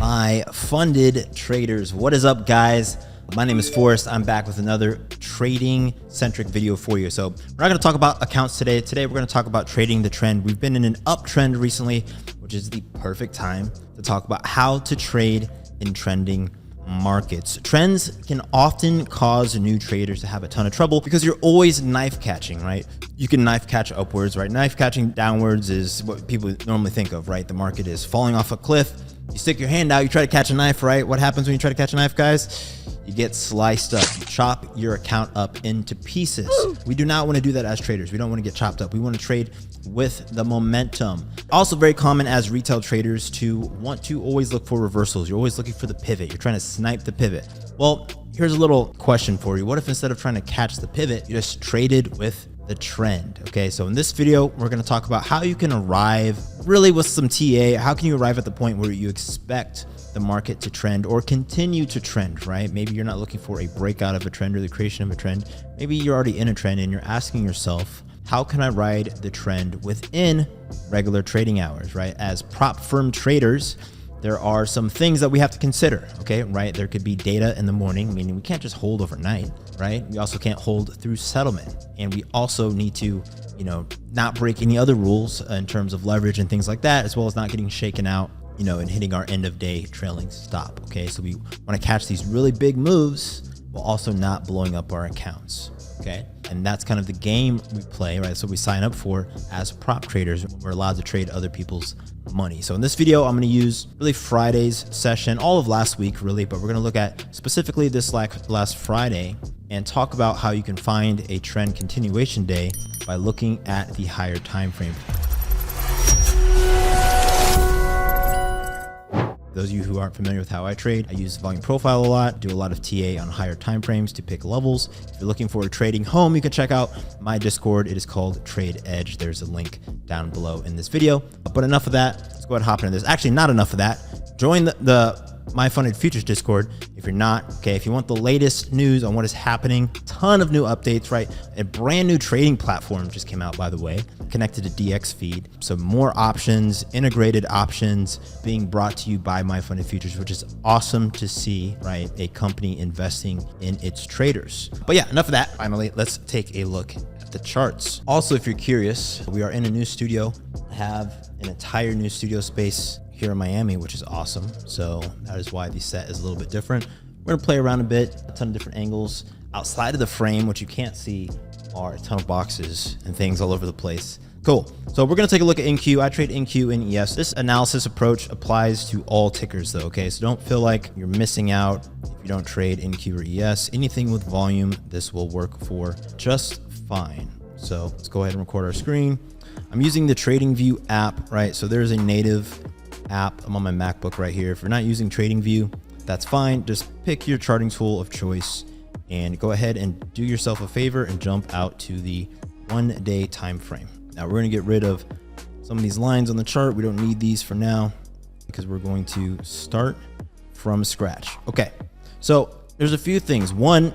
My funded traders, what is up, guys? My name is Forrest. I'm back with another trading centric video for you. So we're not going to talk about accounts today. Today we're going to talk about trading the trend. We've been in an uptrend recently, which is the perfect time to talk about how to trade in trending markets. Trends can often cause new traders to have a ton of trouble because you're always knife catching, right? You can knife catch upwards, right? Knife catching downwards is what people normally think of, right? The market is falling off a cliff. You stick your hand out, you try to catch a knife, right? What happens when you try to catch a knife, guys? You get sliced up. You chop your account up into pieces. We do not want to do that as traders. We don't want to get chopped up. We want to trade with the momentum. Also very common as retail traders to want to always look for reversals. You're always looking for the pivot. You're trying to snipe the pivot. Well, here's a little question for you. What if instead of trying to catch the pivot, you just traded with the trend? Okay, so in this video, we're going to talk about how you can arrive really with some TA. How can you arrive at the point where you expect the market to trend or continue to trend, right? Maybe you're not looking for a breakout of a trend or the creation of a trend. Maybe you're already in a trend and you're asking yourself, how can I ride the trend within regular trading hours, right? As prop firm traders, there are some things that we have to consider, okay, right? There could be data in the morning, meaning we can't just hold overnight, right? We also can't hold through settlement. And we also need to, not break any other rules in terms of leverage and things like that, as well as not getting shaken out, and hitting our end of day trailing stop, okay? So we want to catch these really big moves while also not blowing up our accounts, okay? And that's kind of the game we play, right? So we sign up for as prop traders. We're allowed to trade other people's money. So in this video, I'm going to use really Friday's session, all of last week really, but we're going to look at specifically this last Friday and talk about how you can find a trend continuation day by looking at the higher time frame. Those of you who aren't familiar with how I trade, I use volume profile a lot, do a lot of TA on higher time frames to pick levels. If you're looking for a trading home, you can check out my Discord. It is called Trade Edge. There's a link down below in this video. But enough of that. Let's go ahead and hop into this. Actually, not enough of that. Join the MyFundedFutures Discord if you're not, okay? If you want the latest news on what is happening, ton of new updates, right? A brand new trading platform just came out, by the way, connected to DX feed. So more options, integrated options being brought to you by MyFundedFutures, which is awesome to see, right? A company investing in its traders. But yeah, enough of that. Finally, let's take a look at the charts. Also, if you're curious, we are in a new studio. I have an entire new studio space here in Miami, which is awesome. So that is why the set is a little bit different. We're gonna play around a bit, a ton of different angles. Outside of the frame, what you can't see are a ton of boxes and things all over the place. Cool. So we're gonna take a look at NQ. I trade NQ and ES. This analysis approach applies to all tickers though, okay? So don't feel like you're missing out if you don't trade NQ or ES. Anything with volume, this will work for just fine. So let's go ahead and record our screen. I'm using the TradingView app, right? So there's a native app. I'm on my MacBook right here. If you're not using TradingView, that's fine. Just pick your charting tool of choice and go ahead and do yourself a favor and jump out to the 1 day time frame. Now we're going to get rid of some of these lines on the chart. We don't need these for now because we're going to start from scratch. Okay, so there's a few things. One,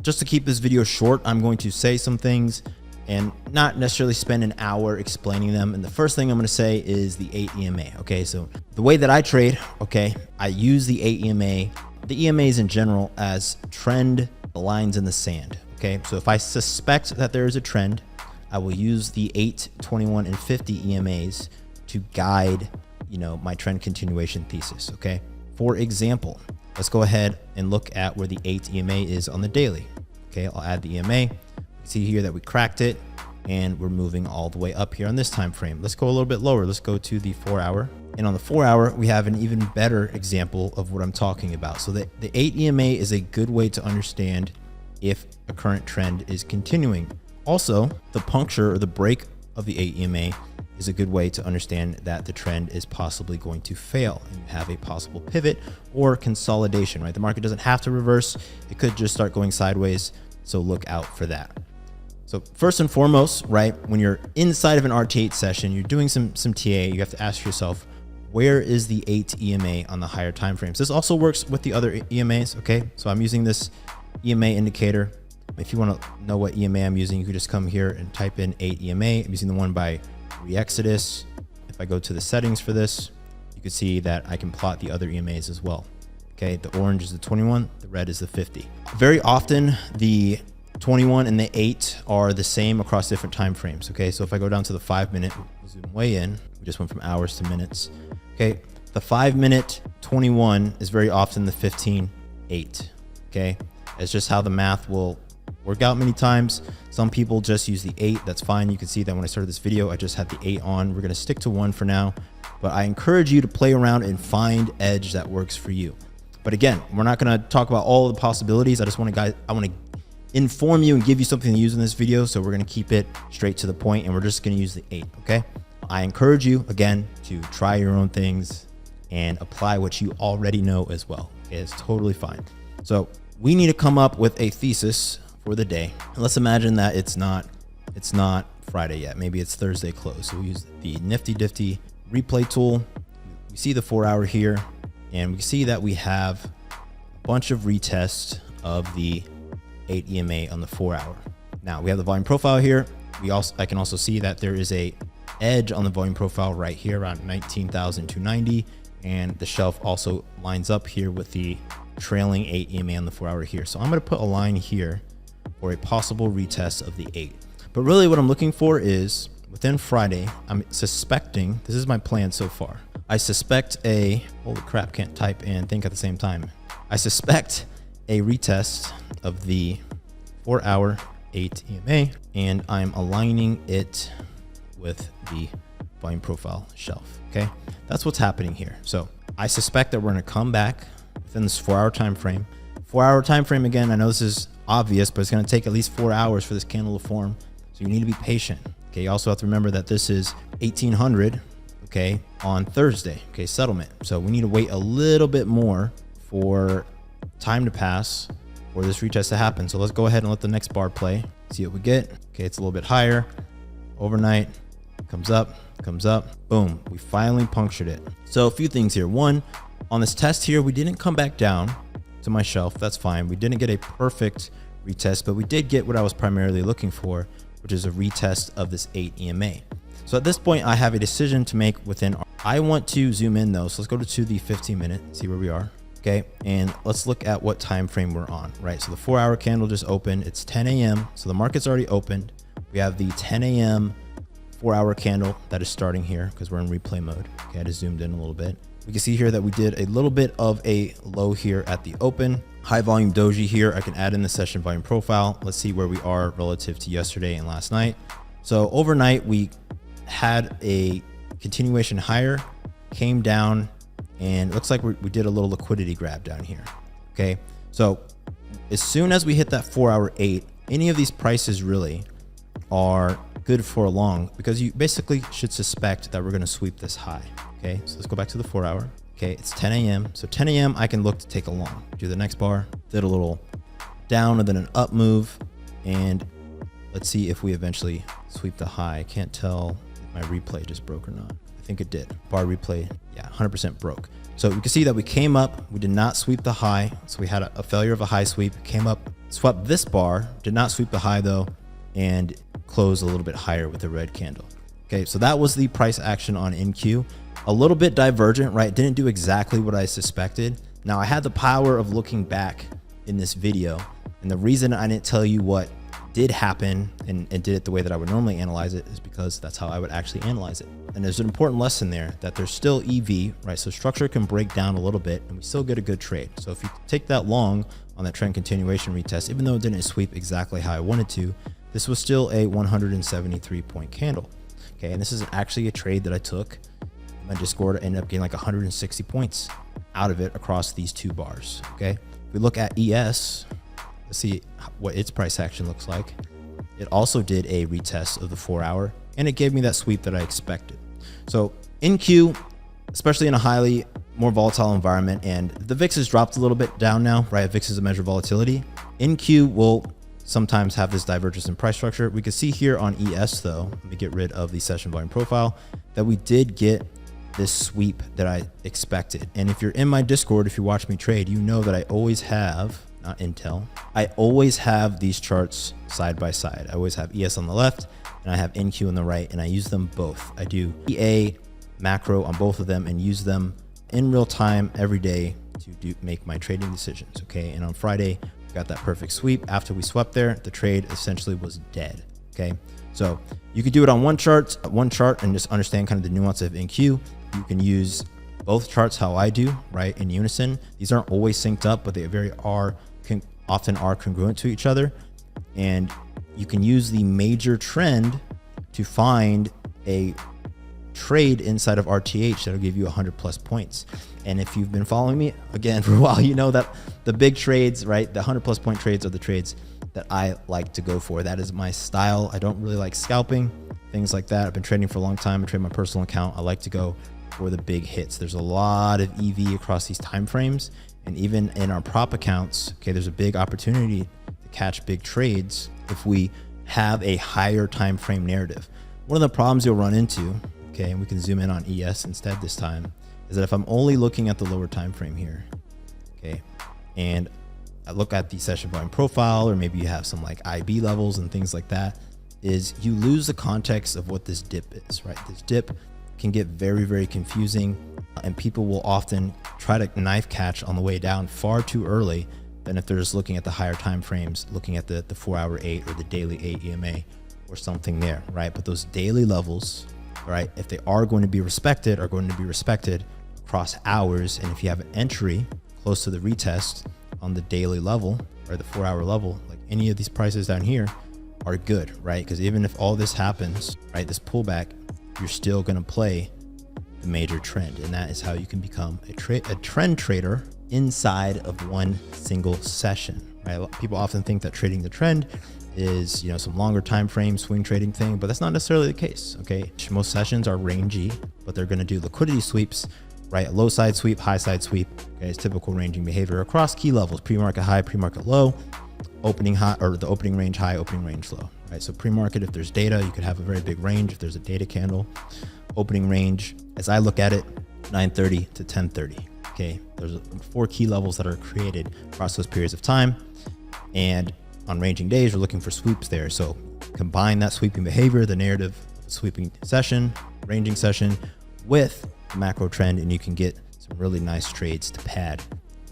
just to keep this video short, I'm going to say some things and not necessarily spend an hour explaining them. And the first thing I'm going to say is the 8 EMA. Okay, so the way that I trade, okay, I use the 8 EMA, the EMAs in general, as trend lines in the sand. Okay, so if I suspect that there is a trend, I will use the 8, 21, and 50 EMAs to guide, my trend continuation thesis. Okay, for example, let's go ahead and look at where the 8 EMA is on the daily. Okay, I'll add the EMA. See here that we cracked it and we're moving all the way up here on this time frame. Let's go a little bit lower. Let's go to the 4 hour. And on the 4 hour, we have an even better example of what I'm talking about. So the 8 EMA is a good way to understand if a current trend is continuing. Also, the puncture or the break of the 8 EMA is a good way to understand that the trend is possibly going to fail and you have a possible pivot or consolidation, right? The market doesn't have to reverse. It could just start going sideways. So look out for that. So first and foremost, right, when you're inside of an RT8 session, you're doing some TA, you have to ask yourself, where is the 8 EMA on the higher time frames? This also works with the other EMAs, okay? So I'm using this EMA indicator. If you want to know what EMA I'm using, you can just come here and type in 8 EMA. I'm using the one by Reexodus. If I go to the settings for this, you can see that I can plot the other EMAs as well. Okay, the orange is the 21, the red is the 50. Very often the 21 and the 8 are the same across different time frames. Okay, so if I go down to the 5 minute, we'll zoom way in. We just went from hours to minutes. Okay, the 5 minute 21 is very often the 15-8. Okay, it's just how the math will work out many times. Some people just use the 8. That's fine. You can see that when I started this video, I just had the 8 on. We're going to stick to 1 for now, but I encourage you to play around and find edge that works for you. But again, we're not going to talk about all the possibilities. I want to inform you and give you something to use in this video. So we're going to keep it straight to the point, and we're just going to use the 8. Okay. I encourage you again to try your own things and apply what you already know as well. Okay, it's totally fine. So we need to come up with a thesis for the day. Let's imagine that it's not Friday yet. Maybe it's Thursday close. So we use the Nifty Difty replay tool. We see the 4 hour here, and we see that we have a bunch of retests of the 8 EMA on the 4 hour. Now we have the volume profile here. I can also see that there is a edge on the volume profile right here around 19,290, and the shelf also lines up here with the trailing 8 EMA on the 4 hour here. So I'm going to put a line here for a possible retest of the 8. But really what I'm looking for is within Friday, I'm suspecting, this is my plan so far. I suspect holy crap, can't type and think at the same time. I suspect a retest of the 4 hour 8 EMA, and I'm aligning it with the volume profile shelf. Okay, that's what's happening here. So I suspect that we're going to come back within this 4 hour time frame. 4 hour time frame, again, I know this is obvious, but it's going to take at least 4 hours for this candle to form, so you need to be patient. Okay, you also have to remember that this is 1800, okay, on Thursday, okay, settlement. So we need to wait a little bit more for time to pass for this retest to happen. So let's go ahead and let the next bar play, see what we get. Okay, it's a little bit higher overnight. Comes up, boom, we finally punctured it. So a few things here. One, on this test here, we didn't come back down to my shelf. That's fine. We didn't get a perfect retest, but we did get what I was primarily looking for, which is a retest of this 8 EMA. So at this point, I have a decision to make within. I want to zoom in though. So let's go to the 15 minute, see where we are. Okay, and let's look at what time frame we're on, right? So the 4 hour candle just opened. It's 10 a.m. So the market's already opened. We have the 10 a.m. 4 hour candle that is starting here because we're in replay mode. Okay, I just zoomed in a little bit. We can see here that we did a little bit of a low here at the open. High volume doji here. I can add in the session volume profile. Let's see where we are relative to yesterday and last night. So overnight, we had a continuation higher, came down, and it looks like we did a little liquidity grab down here. Okay, so as soon as we hit that 4 hour 8, any of these prices really are good for a long, because you basically should suspect that we're going to sweep this high. Okay, so let's go back to the 4 hour. Okay, it's 10 a.m. So 10 a.m. I can look to take a long. Do the next bar, did a little down and then an up move, and let's see if we eventually sweep the high. I can't tell if my replay just broke or not. I think it did. Bar replay, yeah, 100% broke. So you can see that we came up, we did not sweep the high. So we had a failure of a high sweep, came up, swept this bar, did not sweep the high though, and close a little bit higher with the red candle. Okay, so that was the price action on NQ. A little bit divergent, right? Didn't do exactly what I suspected. Now I had the power of looking back in this video, and the reason I didn't tell you what did happen and did it the way that I would normally analyze it is because that's how I would actually analyze it. And there's an important lesson there that there's still EV, right? So structure can break down a little bit and we still get a good trade. So if you take that long on that trend continuation retest, even though it didn't sweep exactly how I wanted to, this was still a 173 point candle. Okay, and this is actually a trade that I took. My Discord ended up getting like 160 points out of it across these two bars. Okay, if we look at ES, let's see what its price action looks like. It also did a retest of the 4 hour, and it gave me that sweep that I expected. So NQ, especially in a highly more volatile environment, and the VIX has dropped a little bit down now, right? VIX is a measure of volatility. NQ will sometimes have this divergence in price structure. We can see here on ES though, let me get rid of the session volume profile, that we did get this sweep that I expected. And if you're in my Discord, if you watch me trade, you know that I always have, not Intel, I always have these charts side by side. I always have ES on the left and I have NQ on the right, and I use them both. I do EA macro on both of them and use them in real time every day to make my trading decisions. Okay. And on Friday, we got that perfect sweep. After we swept there, the trade essentially was dead. Okay. So you could do it on one chart and just understand kind of the nuance of NQ. You can use both charts how I do, right, in unison. These aren't always synced up, but they often are congruent to each other. And you can use the major trend to find a trade inside of RTH that'll give you 100+ points. And if you've been following me again for a while, you know that the big trades, right, the 100+ point trades are the trades that I like to go for. That is my style. I don't really like scalping, things like that. I've been trading for a long time. I trade my personal account. I like to go for the big hits. There's a lot of EV across these time frames, and even in our prop accounts, okay, there's a big opportunity to catch big trades if we have a higher time frame narrative. One of the problems you'll run into, okay, and we can zoom in on ES instead this time, is that if I'm only looking at the lower time frame here, okay, and I look at the session volume profile, or maybe you have some like IB levels and things like that, is you lose the context of what this dip is, right? This dip can get very, very confusing, and people will often try to knife catch on the way down far too early than if they're just looking at the higher time frames, looking at the 4-hour 8 or the daily 8 EMA or something there, right? But those daily levels, right, if they are going to be respected, are going to be respected across hours. And if you have an entry close to the retest on the daily level or the 4-hour level, like any of these prices down here are good, right? Because even if all this happens, right, this pullback, you're still going to play the major trend. And that is how you can become a trend trader inside of one single session, right? People often think that trading the trend is, you know, some longer time frame swing trading thing, but that's not necessarily the case. Okay. Most sessions are rangy, but they're going to do liquidity sweeps, right? Low side sweep, high side sweep. Okay. It's typical ranging behavior across key levels: pre-market high, pre-market low, opening high, or the opening range high, opening range low, right? So pre-market, if there's data, you could have a very big range. If there's a data candle, opening range, as I look at it, 9:30 to 10:30. Okay. There's 4 key levels that are created across those periods of time. And on ranging days, we're looking for sweeps there. So combine that sweeping behavior, the narrative sweeping session, ranging session with the macro trend, and you can get some really nice trades to pad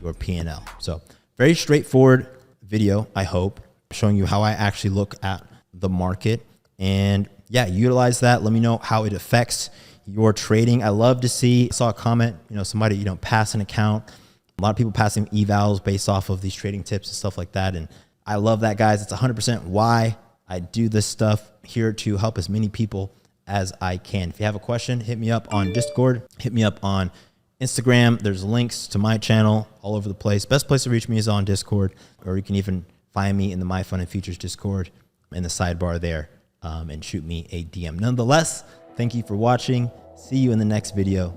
your P&L. So very straightforward video, I hope, showing you how I actually look at the market. And yeah, utilize that. Let me know how it affects your trading. I love to see, I saw a comment, you know, somebody, you know, pass an account. A lot of people passing evals based off of these trading tips and stuff like that. And I love that, guys. It's 100% why I do this stuff, here to help as many people as I can. If you have a question, hit me up on Discord, hit me up on Instagram. There's links to my channel all over the place. Best place to reach me is on Discord, or you can even find me in the MyFundedFutures Discord in the sidebar there, and shoot me a DM. Nonetheless, thank you for watching. See you in the next video.